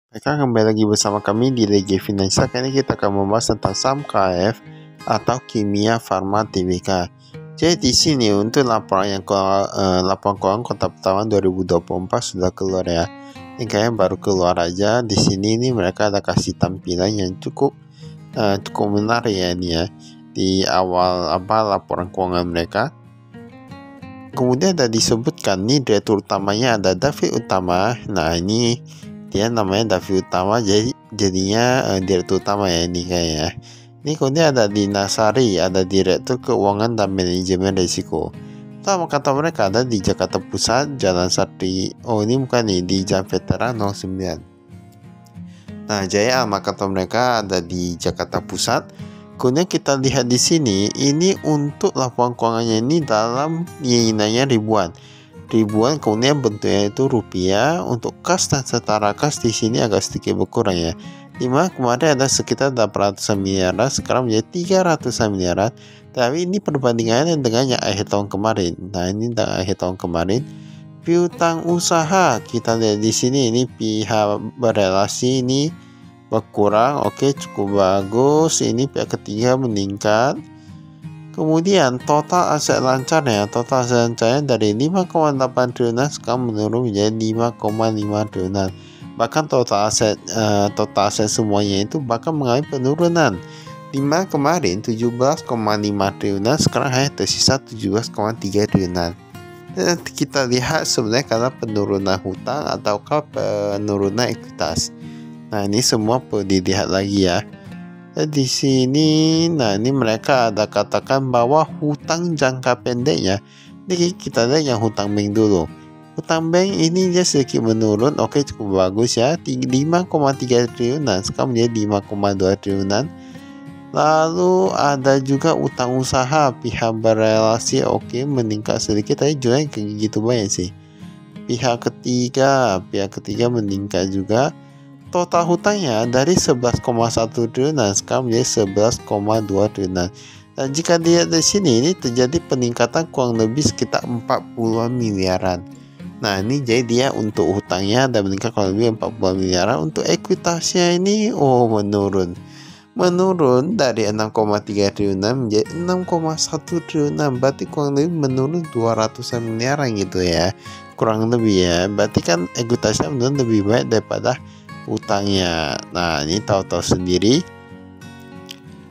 Mereka kembali lagi bersama kami di Legi Finansial. Kali ini kita akan membahas tentang saham KF atau Kimia Farma Tbk. Jadi di sini untuk laporan keuangan kuartal pertama 2024 sudah keluar ya. Ini kayaknya baru keluar aja. Di sini ini mereka ada kasih tampilan yang cukup menarik ya ini ya. Di awal laporan keuangan mereka. Kemudian ada disebutkan nih direktur utamanya ada David Utama. Nah ini dia namanya David Utama, jadinya direktur utama ya ini kayaknya. Ini kemudian ada Dina Sari, ada direktur keuangan dan manajemen risiko. Sama kata mereka ada di Jakarta Pusat, Jalan Satri. Oh ini bukan nih, di Jalan Veteran 09. Nah Jaya sama kata mereka ada di Jakarta Pusat. Kemudian kita lihat di sini, ini untuk laporan keuangannya ini dalam nilainya ribuan, kemudian bentuknya itu rupiah. Untuk kas dan setara kas di sini agak sedikit berkurang ya. Dimana kemarin ada sekitar 800 miliaran, sekarang menjadi 300 miliaran. Tapi ini perbandingannya dengan yang akhir tahun kemarin. Nah ini dengan akhir tahun kemarin. Piutang usaha kita lihat di sini, ini pihak berelasi ini berkurang. Oke, cukup bagus. Ini pihak ketiga meningkat. Kemudian total aset lancarnya dari 5,8 triliunan sekarang menurun menjadi 5,5 triliunan. Bahkan total aset semuanya itu bahkan mengalami penurunan. Dimana kemarin 17,5 triliunan sekarang hanya tersisa 17,3 triliunan. Dan kita lihat sebenarnya karena penurunan hutang ataukah penurunan ekuitas. Nah ini semua perlu dilihat lagi ya. Di sini, nah ini mereka ada katakan bahwa hutang jangka pendeknya. Ini kita lihat yang hutang bank dulu. Hutang bank ini dia sedikit menurun. Oke, cukup bagus ya. 5,3 triliunan sekarang menjadi 5,2 triliunan. Lalu ada juga utang usaha pihak berelasi. Oke, meningkat sedikit, tapi juga gitu banyak sih. Pihak ketiga meningkat juga. Total hutangnya dari 11,1 triliunan sekarang menjadi 11,2 triliunan. Dan jika dilihat di sini, ini terjadi peningkatan kurang lebih sekitar 40 miliaran. Nah ini jadi dia untuk hutangnya ada meningkat kurang lebih 40 miliaran. Untuk ekuitasnya ini menurun dari 6,3 triliunan menjadi 6,1 triliunan. Berarti kurang lebih menurun 200 miliaran gitu ya, kurang lebih ya. Berarti kan ekuitasnya menurun lebih baik daripada utangnya. Nah ini tahu-tahu sendiri.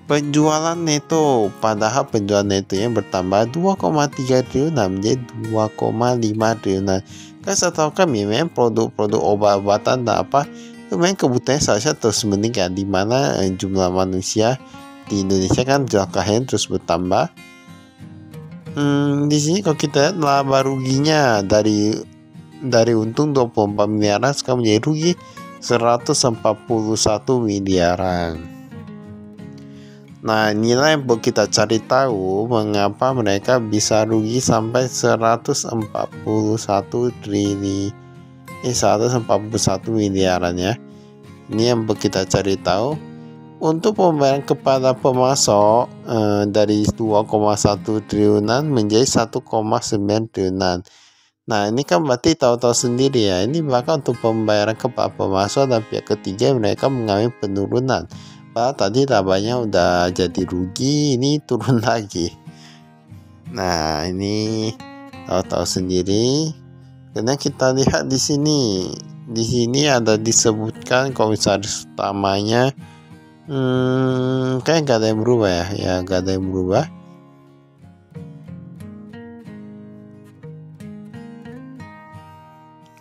Penjualan neto, padahal penjualan netonya bertambah 2,3 triliunan menjadi 2,5 triliunan. Kan saya tahu kami memang produk-produk obat-obatan dan itu memang kebutuhannya seharusnya terus meningkat, di mana jumlah manusia di Indonesia kan jumlah terus bertambah. Di sini kalau kita lihat laba ruginya dari untung 24 miliaran sekarang menjadi rugi 141 miliaran. Nah inilah yang perlu kita cari tahu mengapa mereka bisa rugi sampai 141 miliaran ya. Ini yang perlu kita cari tahu. Untuk pembayaran kepada pemasok dari 2,1 triliunan menjadi 1,9 triliunan. Nah ini kan berarti tahu-tahu sendiri ya, ini bahkan untuk pembayaran kepada pemasok dan pihak ketiga mereka mengalami penurunan. Padahal tadi labanya udah jadi rugi, ini turun lagi. Nah ini tahu-tahu sendiri. Karena kita lihat di sini ada disebutkan komisaris utamanya. Kayak gak ada yang berubah ya, gak ada yang berubah.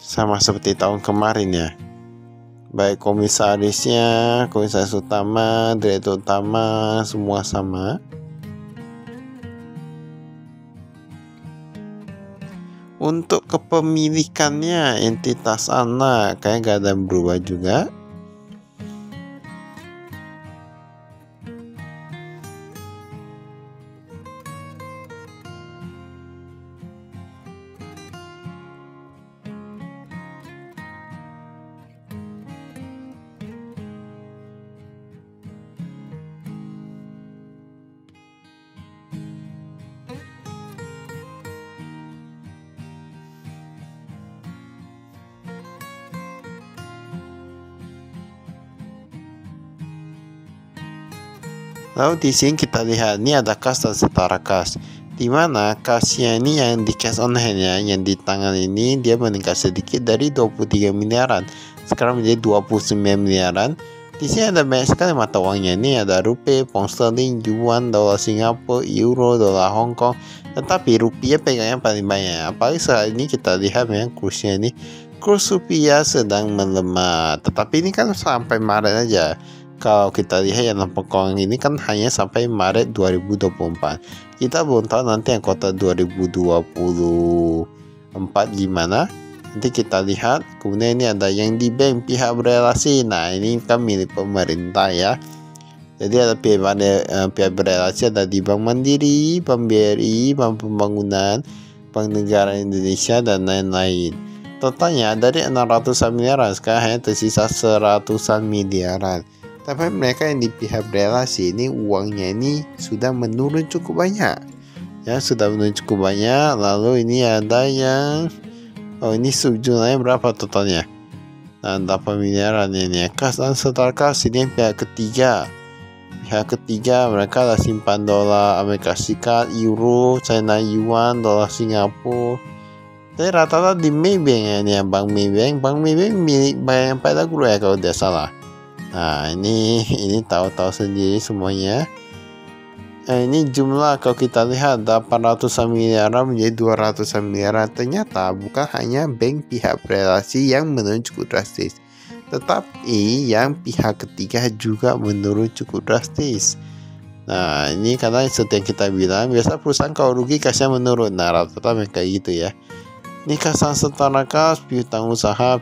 Sama seperti tahun kemarin ya, baik komisaris utama, direktur utama, semua sama. Untuk kepemilikannya entitas anak kayak gak ada yang berubah juga. Lalu di sini kita lihat ini ada kas dan setara kas. Di mana kasnya ini yang di cash on hand-nya, yang di tangan ini dia meningkat sedikit dari 23 miliaran. Sekarang menjadi 29 miliaran. Di sini ada banyak sekali mata uangnya. Ini ada rupiah, pound sterling, yuan, dolar Singapura, euro, dolar Hong Kong. Tetapi rupiah pegangnya paling banyak. Apalagi saat ini kita lihat yang kursnya ini, kurs rupiah sedang melemah. Tetapi ini kan sampai Maret aja. Kalau kita lihat yang pokok ini kan hanya sampai Maret 2024. Kita belum tahu nanti yang kota 2024 gimana. Nanti kita lihat. Kemudian ini ada yang di bank pihak berelasi. Nah ini kan milik pemerintah ya. Jadi ada pihak berelasi ada di Bank Mandiri, Bank BRI, Bank Pembangunan, Bank Negara Indonesia dan lain-lain. Totalnya dari 600-an miliaran sekarang hanya tersisa 100-an miliaran. Tapi mereka yang di pihak berelasi ini uangnya ini sudah menurun cukup banyak. Ya, sudah menurun cukup banyak. Lalu ini ada yang ini jumlahnya berapa totalnya? Nah, 8 miliaran ini. Kas dan setara kas ini pihak ketiga. Pihak ketiga mereka ada simpan dolar Amerika Serikat, euro, China yuan, dolar Singapura. Tapi rata-rata di Maybank ya, ini Bank Maybank. Bank Maybank milik Bank yang pada guru ya kalau tidak salah. Nah ini tahu-tahu sendiri semuanya. Ini jumlah kalau kita lihat 800-an miliaran menjadi 200-an miliaran. Ternyata bukan hanya bank pihak berelasi yang menurun cukup drastis, tetapi yang pihak ketiga juga menurun cukup drastis. Nah ini karena seperti yang kita bilang, biasa perusahaan kalau rugi kasnya menurun. Nah rata-rata mereka gitu ya. Ini kasan setara kas, piutang usaha.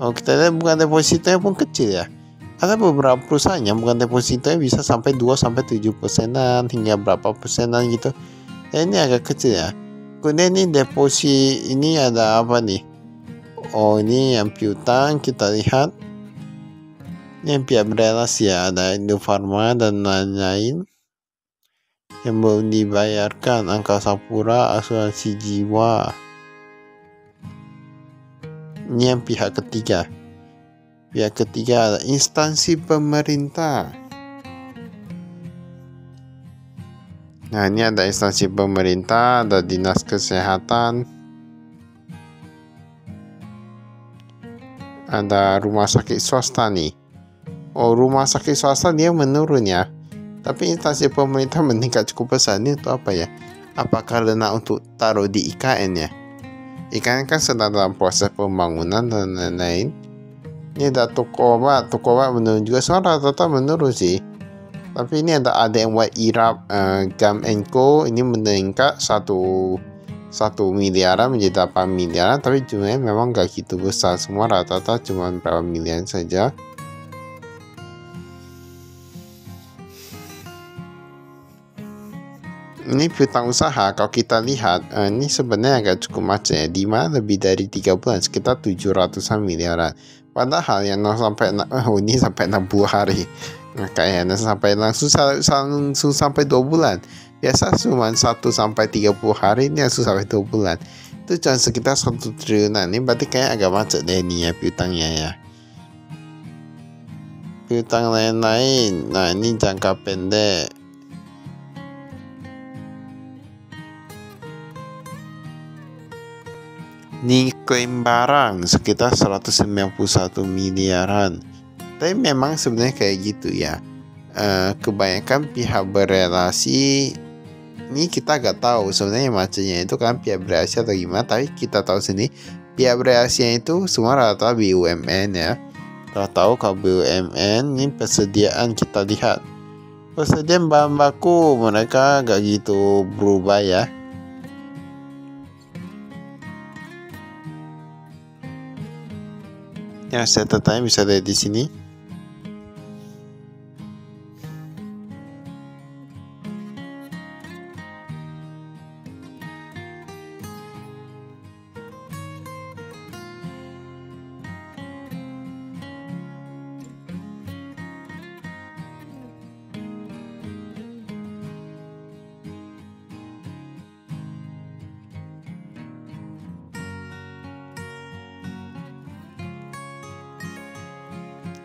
Oh, kita lihat bukan depositonya pun kecil ya. Ada beberapa perusahaan yang bukan depositonya bisa sampai 2-7%, hingga berapa persenan gitu. Ya, ini agak kecil ya. Kemudian ini deposit ini ada apa nih? Oh ini yang piutang kita lihat. Ini yang pihak berelasi ya, ada Indofarma dan lain-lain. Yang belum dibayarkan, Angkasa Pura, asuransi jiwa. Ini yang pihak ketiga. Pihak ketiga ada instansi pemerintah. Nah ini ada instansi pemerintah, ada dinas kesehatan, ada rumah sakit swasta nih. Oh rumah sakit swasta dia menurun ya. Tapi instansi pemerintah meningkat cukup besar. Ini untuk apa ya? Apa karena untuk taruh di IKN ya? IKN kan sedang dalam proses pembangunan dan lain-lain. Ini ada toko obat menurun juga. Soalnya rata-rata menurun sih. Tapi ini ada ADMY Irap, Gam Co. Ini meningkat 1 miliaran menjadi 8 miliaran. Tapi jumlahnya memang gak gitu besar. Semua rata-rata cuma berapa miliaran saja. Ini piutang usaha kalau kita lihat ini sebenarnya agak cukup macam ya, di mana lebih dari 3 bulan sekitar 700-an miliaran. Padahal yang sampai ini sampai 60 hari. Nah, kayaknya sampai langsung sampai 2 bulan. Biasa cuma 1-30 hari, ini langsung sampai 2 bulan. Itu cuma sekitar 1 triliunan. Ini berarti kayak agak macet deh ini ya piutangnya ya. Piutang lain-lain. Nah, ini jangka pendek. Ini klaim barang sekitar 191 miliaran. Tapi memang sebenarnya kayak gitu ya. Kebanyakan pihak berelasi ini kita gak tahu sebenarnya macamnya itu kan pihak berelasi atau gimana. Tapi kita tahu sendiri pihak berelasinya itu semua rata-rata BUMN ya. Kita tahu kalau BUMN ini persediaan kita lihat. Persediaan bahan baku mereka gak gitu berubah ya. Ya, catatannya bisa lihat di sini.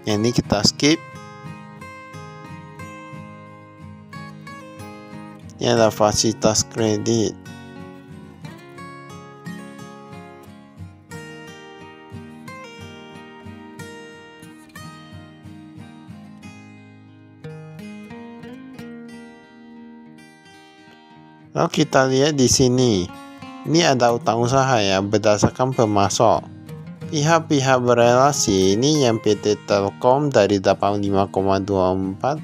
Yang ini kita skip. Ini adalah fasilitas kredit. Lalu kita lihat di sini. Ini ada utang usaha ya, berdasarkan pemasok. Pihak-pihak berelasi ini yang PT Telkom dari 85,24.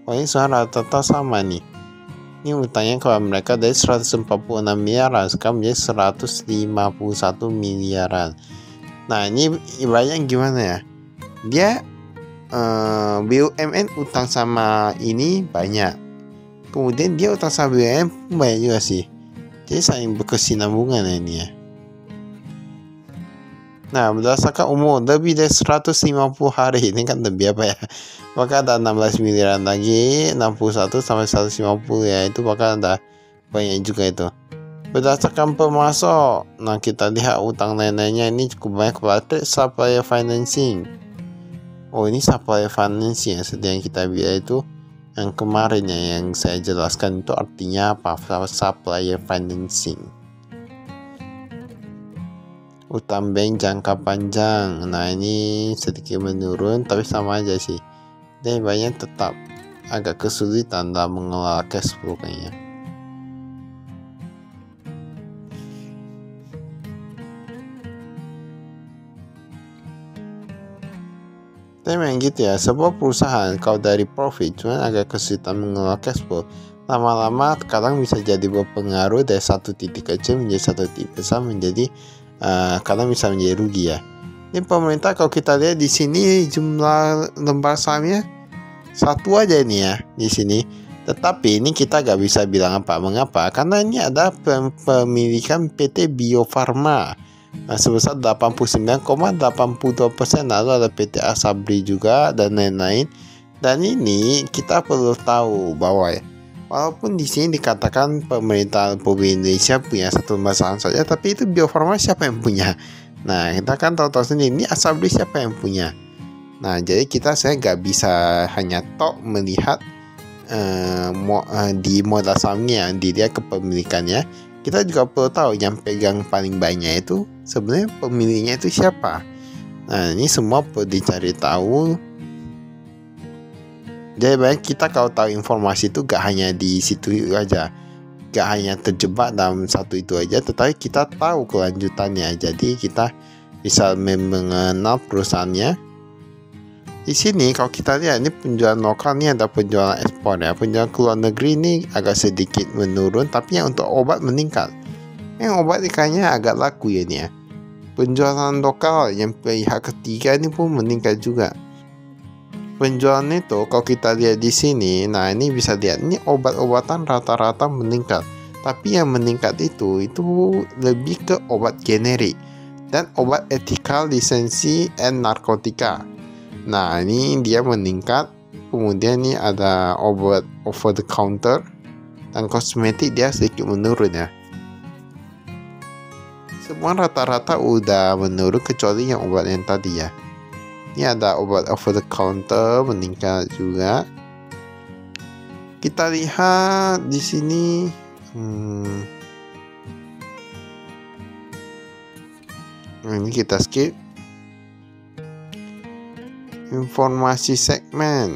Pokoknya rata-rata sama nih. Ini utangnya kalau mereka dari 146 miliaran sekarang menjadi 151 miliaran. Nah, ini ibaratnya gimana ya? Dia BUMN utang sama ini banyak. Kemudian dia utang sama BUMN banyak juga sih. Jadi saling berkesinambungan ini ya. Nah, berdasarkan umur lebih dari 150 hari ini kan lebih apa ya? Maka ada 16 miliaran lagi, 61 sampai 150 ya, itu bakal ada banyak juga itu. Berdasarkan pemasok, nah kita lihat utang lain-lainnya ini cukup banyak kepada supplier financing. Oh, ini supplier financing yang sedang kita bilang itu yang kemarin ya, yang saya jelaskan itu artinya apa? Supplier financing. Utang bank jangka panjang. Nah, ini sedikit menurun tapi sama aja sih. Dan banyak tetap agak kesulitan dalam mengelola cash flow kayaknya. Tapi memang gitu ya, sebuah perusahaan kalau dari profit cuma agak kesulitan mengelola cash flow, lama-lama kadang bisa jadi berpengaruh dari satu titik kecil menjadi satu titik besar, menjadi kadang bisa menjadi rugi ya. Ini pemerintah kalau kita lihat di sini jumlah lembar sahamnya satu aja ini ya di sini. Tetapi ini kita gak bisa bilang apa. Mengapa? Karena ini ada pemilikan PT Bio Farma sebesar 89,82%. Lalu ada PT Asabri juga dan lain-lain. Dan ini kita perlu tahu bahwa walaupun di sini dikatakan pemerintah Republik Indonesia punya satu lembar saham saja, tapi itu Bio Farma siapa yang punya? Nah, kita kan tahu sendiri ini Asabri siapa yang punya. Nah, jadi saya nggak bisa hanya melihat di modal sahamnya, dilihat kepemilikannya. Kita juga perlu tahu yang pegang paling banyak itu sebenarnya pemiliknya itu siapa. Nah, ini semua perlu dicari tahu. Jadi baik kita kalau tahu informasi itu gak hanya di situ aja, gak hanya terjebak dalam satu itu aja, tetapi kita tahu kelanjutannya. Jadi kita bisa mengenal perusahaannya. Di sini kalau kita lihat ini penjualan lokal, ini ada penjualan ekspor ya. Penjualan ke luar negeri ini agak sedikit menurun, tapi yang untuk obat meningkat. Yang obat ikannya agak laku ya ini ya. Penjualan lokal yang pihak ketiga ini pun meningkat juga. Penjualan itu kalau kita lihat di sini, nah ini bisa lihat ini obat-obatan rata-rata meningkat. Tapi yang meningkat itu lebih ke obat generik dan obat etikal, lisensi, dan narkotika. Nah, ini dia meningkat. Kemudian ini ada obat over the counter dan kosmetik, dia sedikit menurun ya. Semua rata-rata udah menurun kecuali yang obat yang tadi ya. Ini ada obat over the counter meningkat juga. Kita lihat di sini. Ini kita skip. Informasi segmen.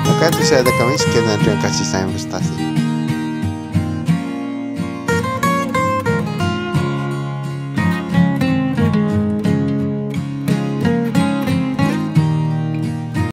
Maka itu saya ada kami, sekian dan terima kasih, saya Mustasi.